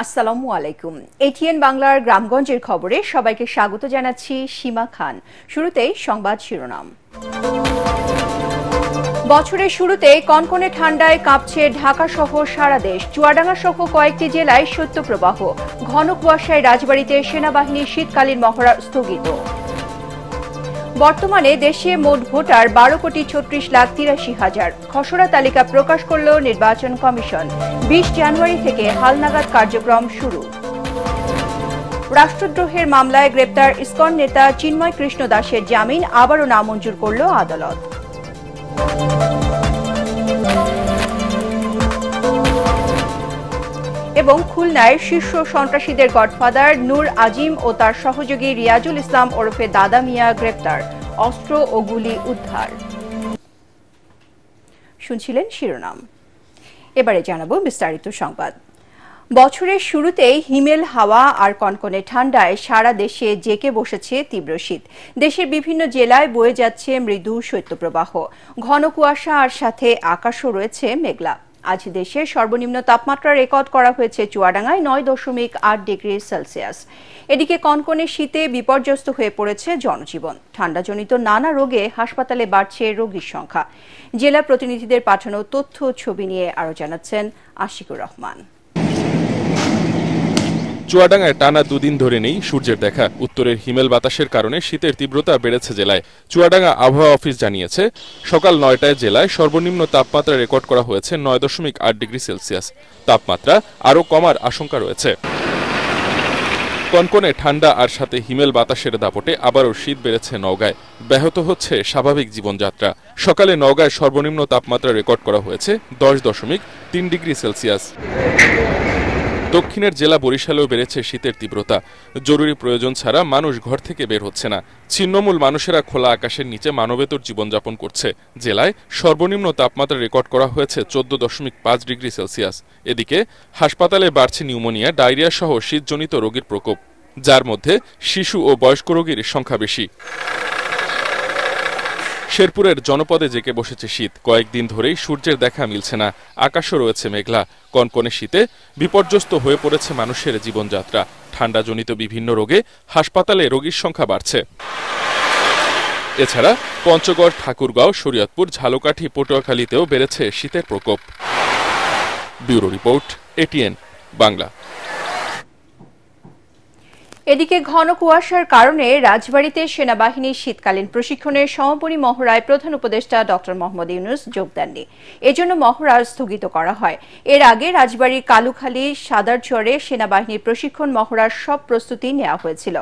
আসসালামু আলাইকুম। এটিএন বাংলার গ্রামগঞ্জের খবরে সবাইকে স্বাগত জানাচ্ছি সীমা খান। শুরুতেই সংবাদ শিরোনাম। বছরের শুরুতে কনকনে ঠান্ডায় কাঁপছে ঢাকা সহ সারা দেশ। চুয়াডাঙ্গা সহ কয়েকটি জেলায় শৈত্যপ্রবাহ। ঘন কুয়াশায় রাজবাড়ীতে সেনাবাহিনীর শীতকালীন মহড়া স্থগিত। বর্তমানে দেশে মোট ভোটার 12,36,83,000। খসড়া তালিকা প্রকাশ করল নির্বাচন কমিশন। 20 জানুয়ারি থেকে হালনাগাদ কার্যক্রম শুরু। রাষ্ট্রদ্রোহের মামলায় গ্রেপ্তার ইসকন নেতা চিন্ময় কৃষ্ণ দাসের জামিন আবারও নামঞ্জুর করল আদালত। এবং খুলনায় শীর্ষ সন্ত্রাসীদের গডফাদার নূর আজিম ও তার সহযোগী রিয়াজুল ইসলাম ওরফে দাদা মিয়া গ্রেপ্তার, অস্ত্র ও গুলি উদ্ধার। শুনছিলেন শিরোনাম, এবারে জানাবো বিস্তারিত সংবাদ। বছরের শুরুতেই হিমেল হাওয়া আর কনকনে ঠান্ডায় সারা দেশে জেঁকে বসেছে তীব্র শীত। দেশের বিভিন্ন জেলায় বয়ে যাচ্ছে মৃদু শৈত্যপ্রবাহ। ঘন কুয়াশা আর সাথে আকাশও রয়েছে মেঘলা। আজ দেশের সর্বনিম্ন তাপমাত্রা রেকর্ড করা হয়েছে চুয়াডাঙ্গায় 9.8 ডিগ্রি সেলসিয়াস। এদিকে কনকনে শীতে বিপর্যস্ত হয়ে পড়েছে জনজীবন। ঠান্ডাজনিত নানা রোগে হাসপাতালে বাড়ছে রোগীর সংখ্যা। জেলা প্রতিনিধিদের পাঠানো তথ্য ছবি নিয়ে আরো জানাচ্ছেন আশিকুর রহমান। চুয়াডাঙ্গায় টানা দুদিন ধরে নেই সূর্যের দেখা। উত্তরের হিমেল বাতাসের কারণে শীতের তীব্রতা বেড়েছে জেলায়। চুয়াডাঙ্গা আবহাওয়া অফিস জানিয়েছে, সকাল 9টায় জেলায় সর্বনিম্ন তাপমাত্রা রেকর্ড করা হয়েছে 9.8 ডিগ্রি সেলসিয়াস। তাপমাত্রা আরও কমার আশঙ্কা রয়েছে। কনকনে ঠান্ডা আর সাথে হিমেল বাতাসের দাপটে আবারও শীত বেড়েছে নওগাঁয়। ব্যাহত হচ্ছে স্বাভাবিক জীবনযাত্রা। সকালে নওগাঁয় সর্বনিম্ন তাপমাত্রা রেকর্ড করা হয়েছে 10.3 ডিগ্রি সেলসিয়াস। দক্ষিণের জেলা বরিশালেও বেড়েছে শীতের তীব্রতা। জরুরি প্রয়োজন ছাড়া মানুষ ঘর থেকে বের হচ্ছে না। ছিন্নমূল মানুষেরা খোলা আকাশের নিচে মানবেতর জীবনযাপন করছে। জেলায় সর্বনিম্ন তাপমাত্রা রেকর্ড করা হয়েছে 14.5 ডিগ্রি সেলসিয়াস। এদিকে হাসপাতালে বাড়ছে নিউমোনিয়া, ডায়রিয়া সহ শীতজনিত রোগীর প্রকোপ, যার মধ্যে শিশু ও বয়স্ক রোগীর সংখ্যা বেশি। শেরপুরের জনপদে জেঁকে বসেছে শীত। কয়েকদিন ধরেই সূর্যের দেখা মিলছে না, আকাশও রয়েছে মেঘলা। কনকনে শীতে বিপর্যস্ত হয়ে পড়েছে মানুষের জীবনযাত্রা। ঠান্ডাজনিত বিভিন্ন রোগে হাসপাতালে রোগীর সংখ্যা বাড়ছে। এছাড়া পঞ্চগড়, ঠাকুরগাঁও, শরীয়তপুর, ঝালকাঠি, পটুয়াখালীতেও বেড়েছে শীতের প্রকোপ। Bureau report, ATN Bangla. এদিকে ঘন কুয়াশার কারণে রাজবাড়ীতে সেনাবাহিনীর শীতকালীন প্রশিক্ষণের সমাপনী মহড়ায় প্রধান উপদেষ্টা ডক্টর মোহাম্মদ ইউনূস যোগ দেননি। এজন্য মহড়া স্থগিত করা হয়। এর আগে রাজবাড়ীর কালুখালী, সাদারচরে সেনাবাহিনীর প্রশিক্ষণ মহড়ার সব প্রস্তুতি নেওয়া হয়েছিল।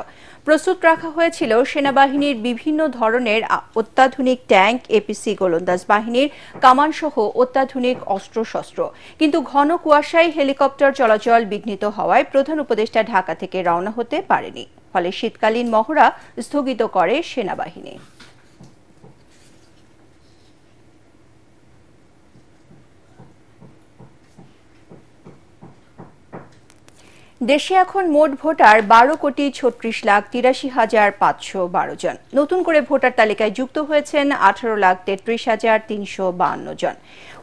প্রস্তুত রাখা হয়েছিল সেনাবাহিনীর বিভিন্ন ধরনের অত্যাধুনিক ট্যাঙ্ক, এপিসি, গোলন্দাজ বাহিনীর কামানসহ অত্যাধুনিক অস্ত্রশস্ত্র। কিন্তু ঘন কুয়াশায় হেলিকপ্টার চলাচল বিঘ্নিত হওয়ায় প্রধান উপদেষ্টা ঢাকা থেকে রওনা হতে পারেনি। ফলে শীতকালীন মহড়া স্থগিত করে সেনাবাহিনী। দেশে এখন মোট ভোটার 12,36,83,512 জন। নতুন করে ভোটার তালিকায় যুক্ত হয়েছেন 18,33,352 জন।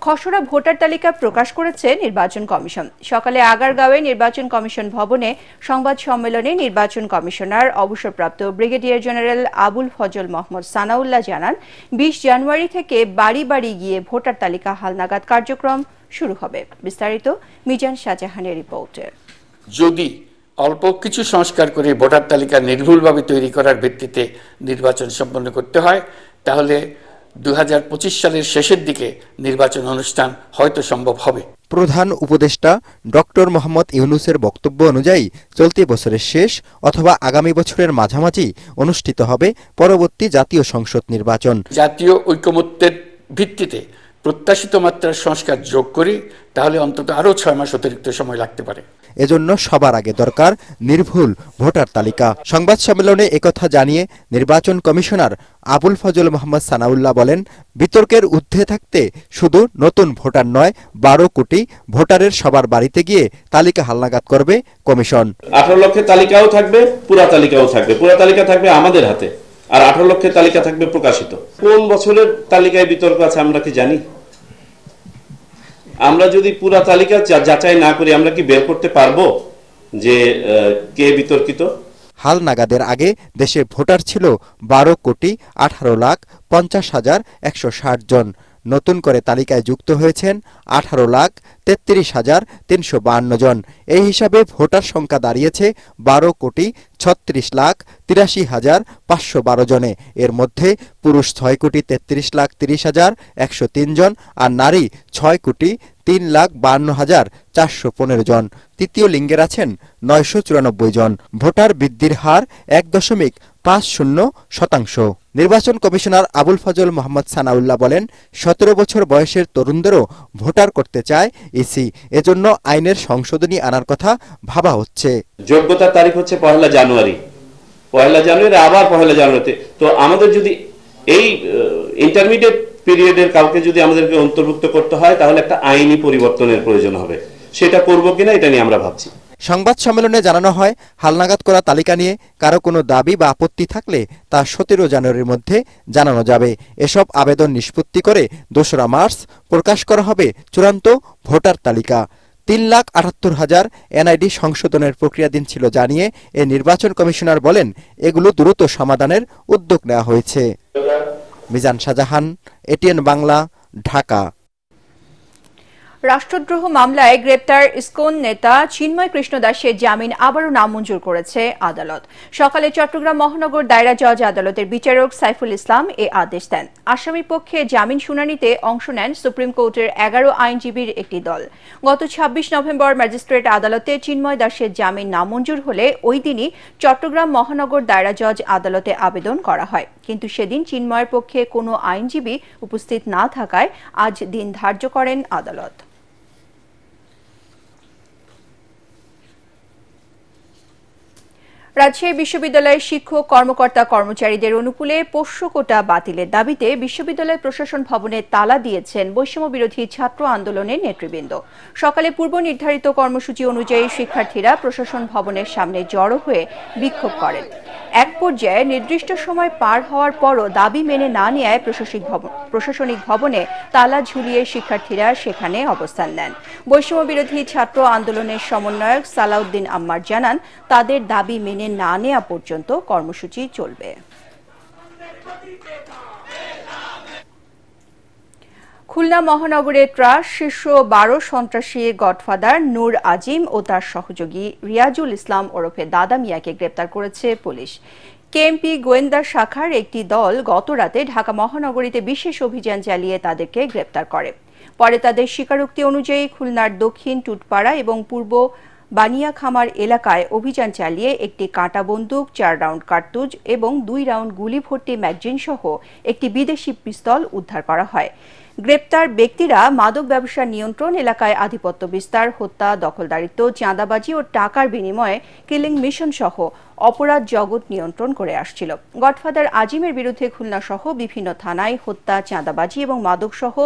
খসড়া ভোটার তালিকা প্রকাশ করেছে নির্বাচন কমিশন। সকালে আগারগাঁওয়ে নির্বাচন কমিশন ভবনে সংবাদ সম্মেলনে নির্বাচন কমিশনার অবসরপ্রাপ্ত ব্রিগেডিয়ার জেনারেল আবুল ফজল মোহাম্মদ সানাউল্লাহ জানান, 20 জানুয়ারি থেকে বাড়ি বাড়ি গিয়ে ভোটার তালিকা হালনাগাদ কার্যক্রম শুরু হবে। বিস্তারিত মিজান শাহজাহানের রিপোর্টে। যদি অল্প কিছু সংস্কার করে ভোটার তালিকা নির্ভুলভাবে তৈরি করার ভিত্তিতে নির্বাচন সম্পন্ন করতে হয়, তাহলে 2025 সালের শেষের দিকে নির্বাচন অনুষ্ঠান হয়তো সম্ভব হবে। প্রধান উপদেষ্টা ডক্টর মোহাম্মদ ইউনূসের বক্তব্য অনুযায়ী চলতি বছরের শেষ অথবা আগামী বছরের মাঝামাঝি অনুষ্ঠিত হবে পরবর্তী জাতীয় সংসদ নির্বাচন। জাতীয় ঐকমত্যের ভিত্তিতে প্রত্যাশিত মাত্রার সংস্কার যোগ করি, তাহলে অন্তত আরও 6 মাস অতিরিক্ত সময় লাগতে পারে। এজন্য সবার আগে দরকার নির্ভুল ভোটার তালিকা। সংবাদ সম্মেলনে একথা জানিয়ে নির্বাচন কমিশনার আবুল ফজল মোহাম্মদ সানাউল্লাহ বলেন, বিতর্কের ঊর্ধ্বে থাকতে শুধু নতুন ভোটার নয়, 12 কোটি ভোটারের সবার বাড়িতে গিয়ে তালিকা হালনাগাদ করবে কমিশন। 18 লক্ষের তালিকাও থাকবে, পুরা তালিকাও থাকবে। পুরা তালিকা থাকবে আমাদের হাতে, আর 18 লক্ষের তালিকা থাকবে প্রকাশিত। কোন বছরের তালিকায় বিতর্ক আছে আমরা কি জানি? আমরা যদি পুরা তালিকা যাচাই না করি আমরা কি বের করতে পারবো? যে কে বিতর্কিত। হাল নাগাদের আগে দেশে ভোটার ছিল 12,18,50,160 জন। নতুন করে তালিকায় যুক্ত হয়েছেন 18,33,352 জন। এই হিসাবে ভোটার সংখ্যা দাঁড়িয়েছে 12,36,83,512 জনে। এর মধ্যে পুরুষ 6,33,30,103 জন আর নারী 6,03,52,415 জন। তৃতীয় লিঙ্গের আছেন 994 জন। ভোটার বৃদ্ধির হার 1.50%। নির্বাচন কমিশনার আবুল ফজল মোহাম্মদ সানাউল্লাহ বলেন, 17 বছর বয়সের তরুণদেরও ভোটার করতে চায় ইসি। এজন্য আইনের সংশোধনী আনার কথা ভাবা হচ্ছে। যোগ্যতার তারিখ হচ্ছে 1 জানুয়ারি, আবার 1 জানুয়ারিতে। তো আমাদের যদি এই ইন্টারমিডিয়েট পিরিয়ডের কাউকে যদি আমাদেরকে অন্তর্ভুক্ত করতে হয়, তাহলে একটা আইনি পরিবর্তনের প্রয়োজন হবে। সেটা করব কিনা এটা নিয়ে আমরা ভাবছি। সংবাদ সম্মেলনে জানানো হয়, হালনাগাদ করা তালিকা নিয়ে কারো কোনো দাবি বা আপত্তি থাকলে তা 17 জানুয়ারির মধ্যে জানানো যাবে। এসব আবেদন নিষ্পত্তি করে 2 মার্চ প্রকাশ করা হবে চূড়ান্ত ভোটার তালিকা। 3,78,000 এনআইডি সংশোধনের প্রক্রিয়াধীন ছিল জানিয়ে এ নির্বাচন কমিশনার বলেন, এগুলো দ্রুত সমাধানের উদ্যোগ নেওয়া হয়েছে। মিজান শাহজাহান, এটিএন বাংলা, ঢাকা। রাষ্ট্রদ্রোহ মামলায় গ্রেপ্তার ইসকন নেতা চিন্ময় কৃষ্ণ দাসের জামিন আবারও নামঞ্জুর করেছে আদালত। সকালে চট্টগ্রাম মহানগর দায়রা জজ আদালতের বিচারক সাইফুল ইসলাম এ আদেশ দেন। আসামি পক্ষে জামিন শুনানিতে অংশ নেন সুপ্রিম কোর্টের 11 আইনজীবীর একটি দল। গত 26 নভেম্বর ম্যাজিস্ট্রেট আদালতে চিন্ময় দাসের জামিন নামঞ্জুর হলে ওই দিনই চট্টগ্রাম মহানগর দায়রা জজ আদালতে আবেদন করা হয়। কিন্তু সেদিন চিন্ময়ের পক্ষে কোনো আইনজীবী উপস্থিত না থাকায় আজ দিন ধার্য করেন আদালত। রাজশাহী বিশ্ববিদ্যালয়ের শিক্ষক কর্মকর্তা কর্মচারীদের অনুকূলে পোষ্য কোটা বাতিলের দাবিতে বিশ্ববিদ্যালয় প্রশাসন ভবনে তালা দিয়েছেন বৈষম্য বিরোধী ছাত্র আন্দোলনের নেতৃবৃন্দ। সকালে পূর্ব নির্ধারিত কর্মসূচি অনুযায়ী শিক্ষার্থীরা প্রশাসন ভবনের সামনে জড়ো হয়ে বিক্ষোভ করেন। এক পর্যায়ে নির্দিষ্ট সময় পার হওয়ার পরও দাবি মেনে না নেয় প্রশাসনিক ভবনে তালা ঝুলিয়ে শিক্ষার্থীরা সেখানে অবস্থান নেন। বৈষম্য বিরোধী ছাত্র আন্দোলনের সমন্বয়ক সালাউদ্দিন আম্মার জানান, তাদের দাবি মেনে না নেওয়া পর্যন্ত কর্মসূচি চলবে। খুলনা মহানগরে ট্রাস শীর্ষ 12 সন্ত্রাসী গডফাদার নূর আজিম ও তার সহযোগী রিয়াজুল ইসলাম ওরফে দাদা মিয়াকে গ্রেপ্তার করেছে পুলিশ। কেএমপি গোয়েন্দা শাখার একটি দল গতরাতে ঢাকা মহানগরীতে বিশেষ অভিযান চালিয়ে তাদেরকে গ্রেপ্তার করে। পরে তাদের স্বীকারোক্তি অনুযায়ী খুলনার দক্ষিণ টুটপাড়া এবং পূর্ব বানিয়াখামার এলাকায় অভিযান চালিয়ে একটি কাঁটা বন্দুক, 4 রাউন্ড কার্তুজ এবং 2 রাউন্ড গুলি ভর্তি ম্যাগাজিন সহ একটি বিদেশি পিস্তল উদ্ধার করা হয়। গ্রেপ্তার ব্যক্তিরা মাদক ব্যবসার নিয়ন্ত্রণ, এলাকায় আধিপত্য বিস্তার, হত্যা, দখলদারিত্ব, চাঁদাবাজি ও টাকার বিনিময়ে কিলিং মিশন সহ অপরাধ জগৎ নিয়ন্ত্রণ করে আসছিল। গডফাদার আজিমের বিরুদ্ধে খুলনা সহ বিভিন্ন থানায় হত্যা, চাঁদাবাজি এবং মাদক সহ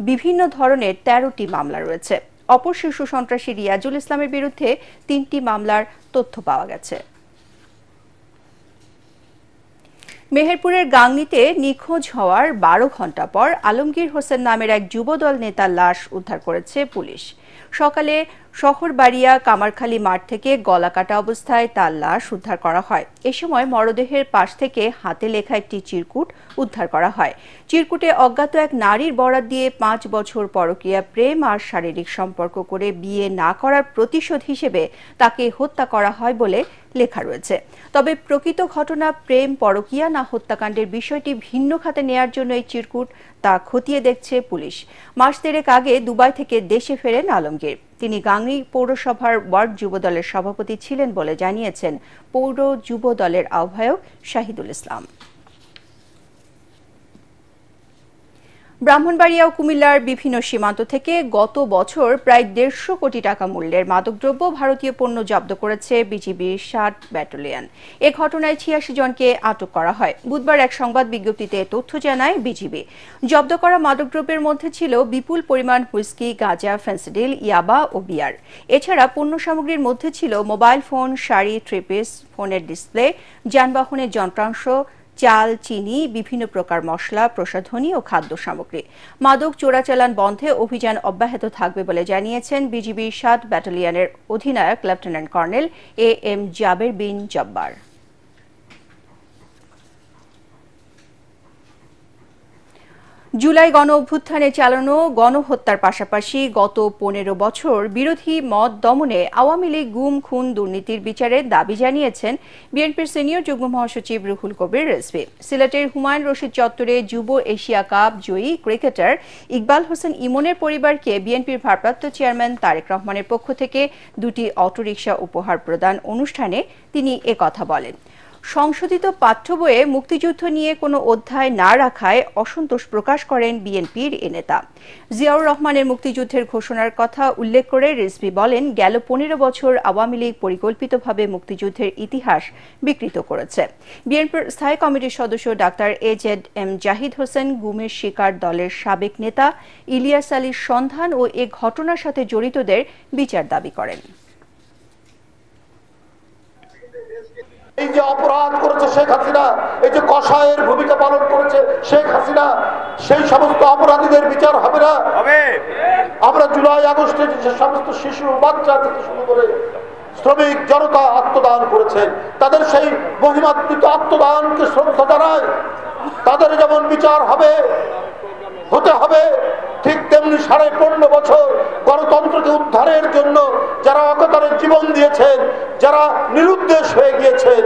বিভিন্ন ধরনের 13টি মামলা রয়েছে। অপর শীর্ষ সন্ত্রাসী রিয়াজুল ইসলামের বিরুদ্ধে 3টি মামলার তথ্য পাওয়া গেছে। মেহেরপুরের গাংনীতে নিখোঁজ হওয়ার 12 ঘণ্টা পর আলমগীর হোসেন নামের এক যুবদল নেতার লাশ উদ্ধার করেছে পুলিশ। সকালে শহরবাড়িয়া কামারখালী মাঠ থেকে গলাকাটা অবস্থায় তার লাশ উদ্ধার করা হয়। এ সময় মরদেহের পাশ থেকে হাতে লেখা একটি চিরকুট উদ্ধার করা হয়। চিরকুটে অজ্ঞাত এক নারীর বরাত দিয়ে 5 বছর পরকীয়া প্রেম আর শারীরিক সম্পর্ক করে বিয়ে না করার প্রতিশোধ হিসেবে তাকে হত্যা করা হয় বলে লেখা রয়েছে। তবে প্রকৃত ঘটনা প্রেম, পরকীয়া না হত্যাকাণ্ডের বিষয়টি ভিন্ন খাতে নেয়ার জন্য এই চিরকুট তা খতিয়ে দেখছে পুলিশ। মাস 3 আগে দুবাই থেকে দেশে ফেরেন আলমগীর। তিনি গাংনী পৌরসভার ওয়ার্ড যুবদলের সভাপতি ছিলেন বলে জানিয়েছেন পৌর যুব দলের আহ্বায়ক শাহিদুল ইসলাম। ব্রাহ্মণবাড়িয়া ও কুমিল্লার বিভিন্ন সীমান্ত থেকে গত বছর প্রায় 150 কোটি টাকা মূল্যের মাদকদ্রব্য ভারতীয় পণ্য জব্দ করেছে বিজিবির 60 ব্যাটালিয়ন। এ ঘটনায় 86 জনকে আটক করা হয়। বুধবার এক সংবাদ বিজ্ঞপ্তিতে তথ্য জানায় বিজিবি। জব্দ করা মাদকদ্রব্যের মধ্যে ছিল বিপুল পরিমাণ হুইস্কি, গাঁজা, ফেন্সিডিল, ইয়াবা ও বিয়ার। এছাড়া পণ্য সামগ্রীর মধ্যে ছিল mobile phone, sari, three piece, ফোনের ডিসপ্লে, যানবাহনের যন্ত্রাংশ, চাল, চিনি, বিভিন্ন প্রকার মশলা, প্রসাধনী ও খাদ্য সামগ্রী। মাদক চোরাচালান বন্ধে অভিযান অব্যাহত থাকবে বলে জানিয়েছেন বিজিবির ৭ ব্যাটালিয়নের অধিনায়ক লেফটেন্যান্ট কর্নেল AM জাবের বিন জব্বার। জুলাই গণ অভ্যুত্থানে চালানো গণহত্যার পাশাপাশি গত ১৫ বছর বিরোধী মত দমনে আওয়ামী লীগ গুম, খুন, দুর্নীতির বিচারের দাবি জানিয়েছেন বিএনপির সিনিয়র যুগ্ম মহাসচিব রুহুল কবির রিজভী। সিলেটের হুমায়ুন রশিদ চত্বরে যুব এশিয়া কাপ জয়ী ক্রিকেটার ইকবাল হোসেন ইমনের পরিবারকে বিএনপির ভারপ্রাপ্ত চেয়ারম্যান তারেক রহমানের পক্ষ থেকে ২টি অটোরিকশা উপহার প্রদান অনুষ্ঠানে তিনি একথা বলেন। সংশোধিত পাঠ্য বইয়ে মুক্তিযুদ্ধ নিয়ে কোনো অধ্যায় না রাখায় অসন্তোষ প্রকাশ করেন বিএনপির এ নেতা। জিয়াউর রহমানের মুক্তিযুদ্ধের ঘোষণার কথা উল্লেখ করে রিজভী বলেন, গেল ১৫ বছর আওয়ামী লীগ পরিকল্পিতভাবে মুক্তিযুদ্ধের ইতিহাস বিকৃত করেছে। বিএনপির স্থায়ী কমিটির সদস্য ডাক্তার AZM জাহিদ হোসেন গুমের শিকার দলের সাবেক নেতা ইলিয়াস আলীর সন্ধান ও এ ঘটনার সাথে জড়িতদের বিচার দাবি করেন। এই যে অপরাধ করেছে শেখ হাসিনা, এই যে কসাইয়ের ভূমিকা পালন করেছে শেখ হাসিনা, সেই সমস্ত অপরাধীদের বিচার হবে না। আমরা জুলাই আগস্টে যে সমস্ত শিশু, বাচ্চা থেকে শুরু করে শ্রমিক জনতা আত্মদান করেছেন, তাদের সেই মহিমান্বিত আত্মদানকে শ্রদ্ধা জানায়। তাদের যেমন বিচার হতে হবে, ঠিক তেমনি 15.5 বছর গণতন্ত্রকে উদ্ধারের জন্য যারা অকাতরে জীবন দিয়েছেন, যারা নিরুদ্দেশ হয়ে গিয়েছেন,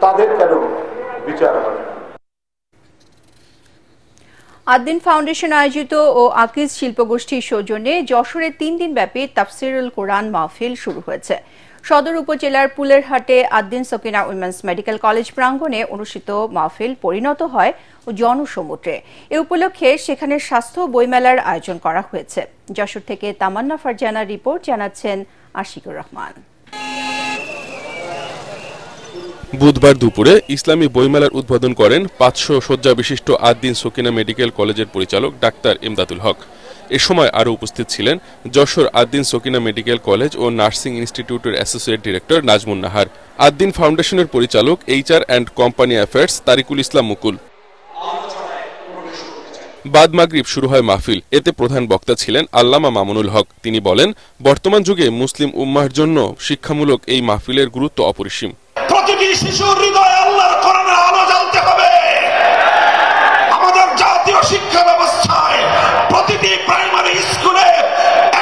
তাদের কেন বিচার হবে না। আদ্দিন ফাউন্ডেশন আয়োজিত ও আকিজ শিল্পগোষ্ঠীর সৌজন্যে যশোরে 3 দিন ব্যাপী তাফসিরুল কোরআন মাহফিল শুরু হয়েছে। সদর উপজেলার পুলেরহাটে Addin Sakina women's medical college প্রাঙ্গণে অনুষ্ঠিত মাহফিল পরিণত হয় জনসমুদ্রে। এ উপলক্ষে সেখানে স্বাস্থ্য বইমেলার আয়োজন করা হয়েছে। যশোর থেকে তামান্না ফারজানার রিপোর্ট, জানাচ্ছেন আশিকুর রহমান। বুধবার দুপুরে ইসলামী বইমেলার উদ্বোধন করেন 500 শয্যা বিশিষ্ট আদ্দিন সকিনা মেডিকেল কলেজের পরিচালক ডাক্তার ইমদাদুল হক। এ সময় আরও উপস্থিত ছিলেন যশোর আদ্দিন সকিনা মেডিকেল কলেজ ও নার্সিং ইনস্টিটিউটের অ্যাসোসিয়েট ডিরেক্টর নাজমুন নাহার, আদ্দিন ফাউন্ডেশনের পরিচালক HR and company affairs Tariqul Islam Mukul. বাদ মাগরিব শুরু হয় মাহফিল। এতে প্রধান বক্তা ছিলেন আল্লামা মামুনুল হক। তিনি বলেন, বর্তমান যুগে মুসলিম উম্মাহর জন্য শিক্ষামূলক এই মাহফিলের গুরুত্ব অপরিসীম। প্রতিটি শিশুর হৃদয়ে আল্লাহর কোরআনের আলো জ্বালতে হবে। আমাদের জাতীয় শিক্ষা ব্যবস্থায় প্রতিটি প্রাইমারি স্কুলে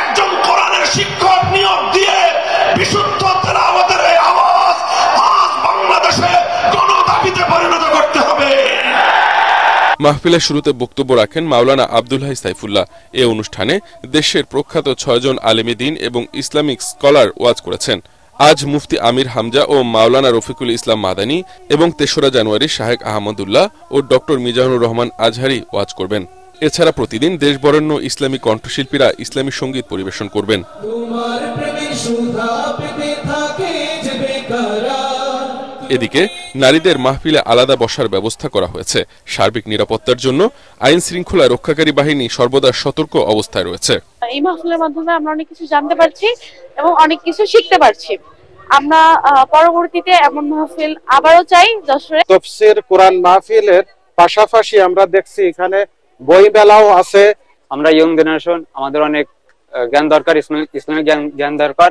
একজন কোরআনের শিক্ষক নিয়োগ দিয়ে বিশুদ্ধ তেলাওয়াতের এই আওয়াজ আজ বাংলাদেশে গণদাবিতে পরিণত করতে হবে। মাহফিলের শুরুতে বক্তব্য রাখেন মাওলানা আব্দুল হাই সাইফুল্লাহ। এ অনুষ্ঠানে দেশের প্রখ্যাত 6 জন আলেমে দ্বীন এবং ইসলামিক স্কলার ওয়াজ করেছেন। আজ মুফতি আমির হামজা ও মাওলানা রফিকুল ইসলাম মাদানী এবং 3রা জানুয়ারি শাহেক আহমদুল্লাহ ও ডক্টর মিজানুর রহমান আজহারি ওয়াজ করবেন। এছাড়া প্রতিদিন দেশ বরেণ্য ইসলামী কণ্ঠশিল্পীরা ইসলামী সঙ্গীত পরিবেশন করবেন। এদিকে নারীদের মাহফিলে আলাদা বসার ব্যবস্থা করা হয়েছে। সার্বিক নিরাপত্তার জন্য আইন শৃঙ্খলা রক্ষাকারী বাহিনী সর্বদা সতর্ক অবস্থায় রয়েছে। এই মাহফিলের মাধ্যমে আমরা অনেক কিছু জানতে পারছি এবং অনেক কিছু শিখতে পারছি। আমরা পরবর্তীতে এমন মাহফিল আবারও চাই যশোরে। তাফসীর কোরআন মাহফিলের পাশাপাশি আমরা দেখছি এখানে বই মেলাও আছে। আমরা ইয়ং জেনারেশন, আমাদের অনেক জ্ঞান দরকার, ইসলামিক জ্ঞান দরকার।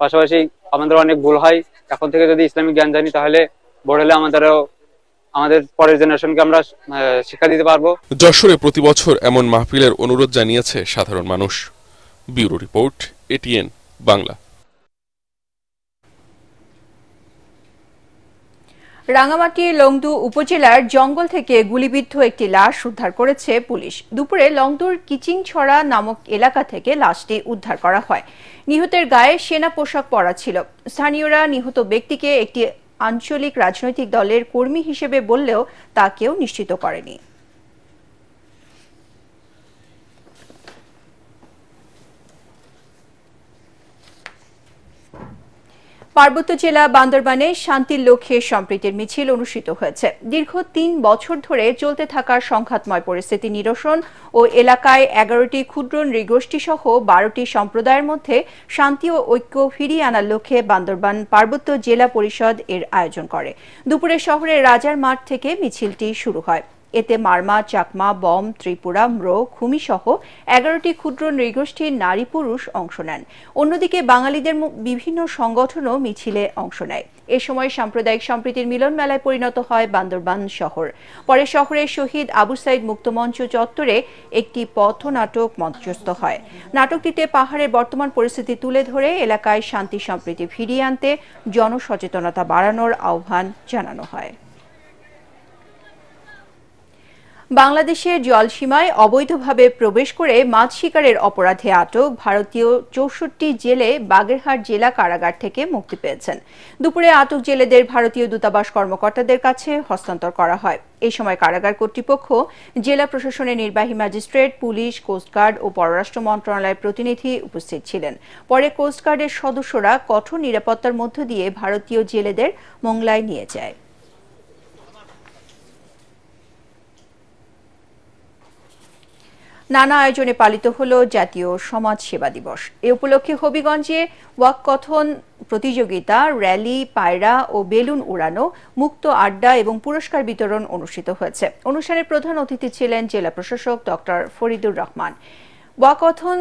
পাশাপাশি আমাদের অনেক ভুল হয়। এখন থেকে যদি ইসলামিক জ্ঞান জানি তাহলে বড় হলে আমাদের পরের জেনারেশনকে আমরা শিক্ষা দিতে পারবো। যশোরে প্রতি বছর এমন মাহফিলের অনুরোধ জানিয়েছে সাধারণ মানুষ। Bureau report, ATN Bangla. রাঙামাটির লংদু উপজেলার জঙ্গল থেকে গুলিবিদ্ধ একটি লাশ উদ্ধার করেছে পুলিশ। দুপুরে লংদুর কিচিংছড়া নামক এলাকা থেকে লাশটি উদ্ধার করা হয়। নিহতের গায়ে সেনা পোশাক পরা ছিল। স্থানীয়রা নিহত ব্যক্তিকে একটি আঞ্চলিক রাজনৈতিক দলের কর্মী হিসেবে বললেও তা কেউ নিশ্চিত করেনি। পার্বত্য জেলা বান্দরবানে শান্তির লক্ষ্যে সম্প্রীতির মিছিল অনুষ্ঠিত হয়েছে। দীর্ঘ ৩ বছর ধরে চলতে থাকা সংঘাতময় পরিস্থিতি নিরসন ও এলাকায় 11টি ক্ষুদ্র নৃগোষ্ঠী সহ 12টি সম্প্রদায়ের মধ্যে শান্তি ও ঐক্য ফিরিয়ে আনার লক্ষ্যে বান্দরবান পার্বত্য জেলা পরিষদ এর আয়োজন করে। দুপুরে শহরের রাজার মাঠ থেকে মিছিলটি শুরু হয়। এতে মারমা, চাকমা, বম, ত্রিপুরা, ম্রো, খুমি সহ 11টি ক্ষুদ্র নৃগোষ্ঠীর নারী পুরুষ অংশ নেন। অন্যদিকে বাঙালিদের বিভিন্ন সংগঠনও মিছিলে অংশ নেয়। এ সময় সাম্প্রদায়িক সম্প্রীতির মিলন মেলায় পরিণত হয় বান্দরবান শহর। পরে শহরের শহীদ আবু সাইদ মুক্তমঞ্চ চত্বরে একটি পথনাটক মঞ্চস্থ হয়। নাটকটিতে পাহাড়ের বর্তমান পরিস্থিতি তুলে ধরে এলাকায় শান্তি সম্প্রীতি ফিরিয়ে আনতে জনসচেতনতা বাড়ানোর আহ্বান জানানো হয়। বাংলাদেশের জলসীমায় অবৈধভাবে প্রবেশ করে মাছ শিকারের অপরাধে আটক ভারতীয় 64 জেলে বাগেরহাট জেলা কারাগার থেকে মুক্তি পেয়েছেন। দুপুরে আটক জেলেদের ভারতীয় দূতাবাস কর্মকর্তাদের কাছে হস্তান্তর করা হয়। এই সময় কারাগার কর্তৃপক্ষ, জেলা প্রশাসনের নির্বাহী ম্যাজিস্ট্রেট, পুলিশ, কোস্টগার্ড ও পররাষ্ট্র মন্ত্রণালয়ের প্রতিনিধি উপস্থিত ছিলেন। পরে কোস্টগার্ডের সদস্যরা কঠোর নিরাপত্তার মধ্য দিয়ে ভারতীয় জেলেদের মোংলায় নিয়ে যায়। নানা আয়োজনে পালিত হল জাতীয় সমাজ সেবা দিবস। এ উপলক্ষে হবিগঞ্জে ওয়াককথন প্রতিযোগিতা, র্যালি, পায়রা ও বেলুন উড়ানো, মুক্ত আড্ডা এবং পুরস্কার বিতরণ অনুষ্ঠিত হয়েছে। অনুষ্ঠানের প্রধান অতিথি ছিলেন জেলা প্রশাসক ডক্টর ফরিদুর রহমান। ওয়াককথন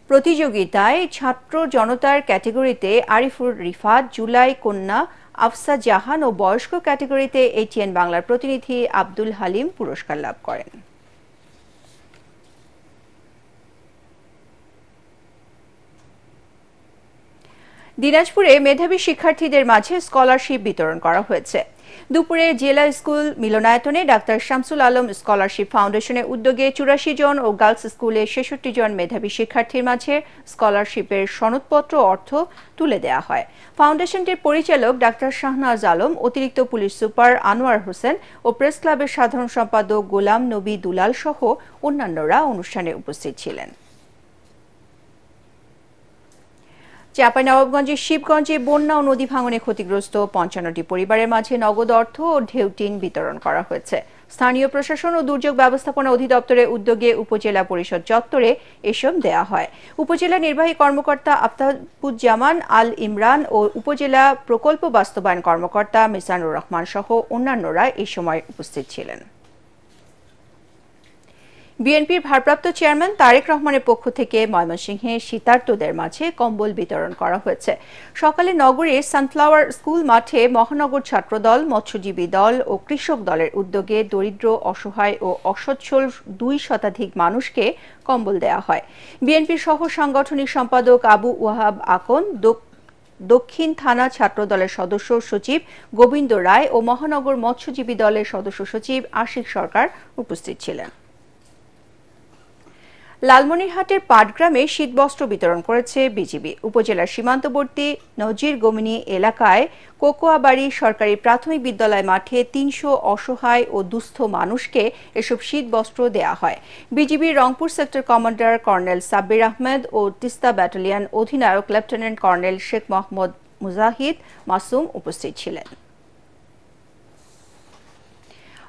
প্রতিযোগিতায় ছাত্র জনতার ক্যাটেগরিতে আরিফুর রিফাত, জুলাই কন্যা আফসা জাহান ও বয়স্ক ক্যাটেগরিতে এটিএন বাংলার প্রতিনিধি আব্দুল হালিম পুরস্কার লাভ করেন। দিনাজপুরে মেধাবী শিক্ষার্থীদের মাঝে স্কলারশিপ বিতরণ করা হয়েছে। দুপুরে জেলা স্কুল মিলনায়তনে ডাক্তার শামসুল আলম স্কলারশিপ ফাউন্ডেশনের উদ্যোগে 84 জন ও গার্লস স্কুলে 66 জন মেধাবী শিক্ষার্থীর মাঝে স্কলারশিপের সনদপত্র অর্থ তুলে দেওয়া হয়। ফাউন্ডেশনটির পরিচালক ডাক্তার শাহনাজ আলম, অতিরিক্ত পুলিশ সুপার আনোয়ার হোসেন ও প্রেস ক্লাবের সাধারণ সম্পাদক গোলাম নবী দুলাল সহ অন্যান্যরা অনুষ্ঠানে উপস্থিত ছিলেন। চাঁপাইনবাবগঞ্জের শিবগঞ্জে বন্যা ও নদী ভাঙনে ক্ষতিগ্রস্ত 55টি পরিবারের মাঝে নগদ অর্থ ও ঢেউটিন বিতরণ করা হয়েছে। স্থানীয় প্রশাসন ও দুর্যোগ ব্যবস্থাপনা অধিদপ্তরের উদ্যোগে উপজেলা পরিষদ চত্বরে এসব দেয়া হয়। উপজেলা নির্বাহী কর্মকর্তা আফতাবুজ্জামান আল ইমরান ও উপজেলা প্রকল্প বাস্তবায়ন কর্মকর্তা মিজানুর রহমান সহ অন্যান্যরা এই সময় উপস্থিত ছিলেন। বিএনপির ভারপ্রাপ্ত চেয়ারম্যান তারেক রহমানের পক্ষ থেকে ময়মনসিংহে শীতার্তদের মাঝে কম্বল বিতরণ করা হয়েছে। সকালে নগরীর সানফ্লাওয়ার স্কুল মাঠে মহানগর ছাত্রদল, মৎস্যজীবী দল ও কৃষক দলের উদ্যোগে দরিদ্র, অসহায় ও অসচ্ছল 2 শতাধিক মানুষকে কম্বল দেওয়া হয়। বিএনপির সহ সাংগঠনিক সম্পাদক আবু ওয়াহাব আকন, দক্ষিণ থানা ছাত্রদলের সদস্য সচিব গোবিন্দ রায় ও মহানগর মৎস্যজীবী দলের সদস্য সচিব আশিক সরকার উপস্থিত ছিলেন। লালমনিরহাটের পাটগ্রামে শীতবস্ত্র বিতরণ করেছে বিজিবি। উপজেলার সীমান্তবর্তী নজির গমিনী এলাকায় কোকোয়াবাড়ি সরকারি প্রাথমিক বিদ্যালয় মাঠে 300 অসহায় ও দুস্থ মানুষকে এসব শীতবস্ত্র দেয়া হয়। বিজিবির Rangpur sector commander colonel Sabbir Ahmed ও তিস্তা ব্যাটালিয়ন অধিনায়ক লেফটেন্যান্ট কর্নেল শেখ মোহাম্মদ মুজাহিদ মাসুম উপস্থিত ছিলেন।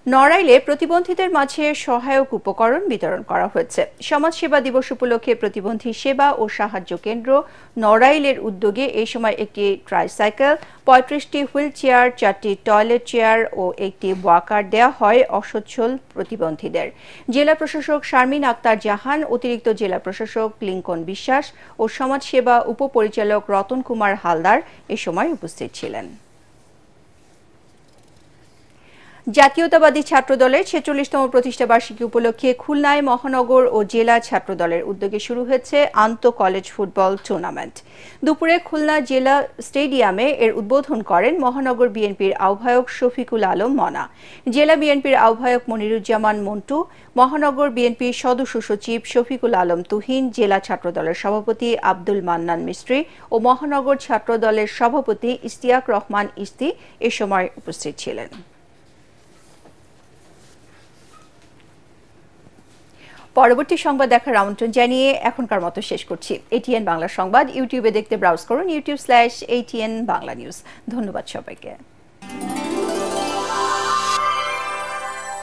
নড়াইলে প্রতিবন্ধীদের মাঝে সহায়ক উপকরণ বিতরণ করা হয়েছে। সমাজ সেবা দিবস উপলক্ষে প্রতিবন্ধী সেবা ও সাহায্য কেন্দ্র নড়াইলের উদ্যোগে এই সময় একটি ট্রাইসাইকেল, 35টি হুইল চেয়ার, 4টি টয়লেট চেয়ার ও একটি ওয়াকার দেওয়া হয় অসচ্ছল প্রতিবন্ধীদের। জেলা প্রশাসক শারমিন আক্তার জাহান, অতিরিক্ত জেলা প্রশাসক লিঙ্কন বিশ্বাস ও সমাজ সেবা উপপরিচালক রতন কুমার হালদার এ সময় উপস্থিত ছিলেন। জাতীয়তাবাদী ছাত্রদলের 46তম প্রতিষ্ঠাবার্ষিকী উপলক্ষে খুলনায় মহানগর ও জেলা ছাত্রদলের উদ্যোগে শুরু হয়েছে আন্তঃ কলেজ ফুটবল টুর্নামেন্ট। দুপুরে খুলনা জেলা স্টেডিয়ামে এর উদ্বোধন করেন মহানগর বিএনপির আহ্বায়ক শফিকুল আলম মনা, জেলা বিএনপির আহ্বায়ক মনিরুজ্জামান মন্টু, মহানগর বিএনপির সদস্য সচিব শফিকুল আলম তুহিন, জেলা ছাত্রদলের সভাপতি আব্দুল মান্নান মিস্ত্রি ও মহানগর ছাত্রদলের সভাপতি ইশতিয়াক রহমান ইস্তি এ সময় উপস্থিত ছিলেন। পরবর্তী সংবাদ দেখার আমন্ত্রণ জানিয়ে এখনকার মতো শেষ করছি। ATN বাংলা সংবাদ ইউটিউবে দেখতে ব্রাউজ করুন youtube.com/ATN বাংলা নিউজ। ধন্যবাদ সবাইকে।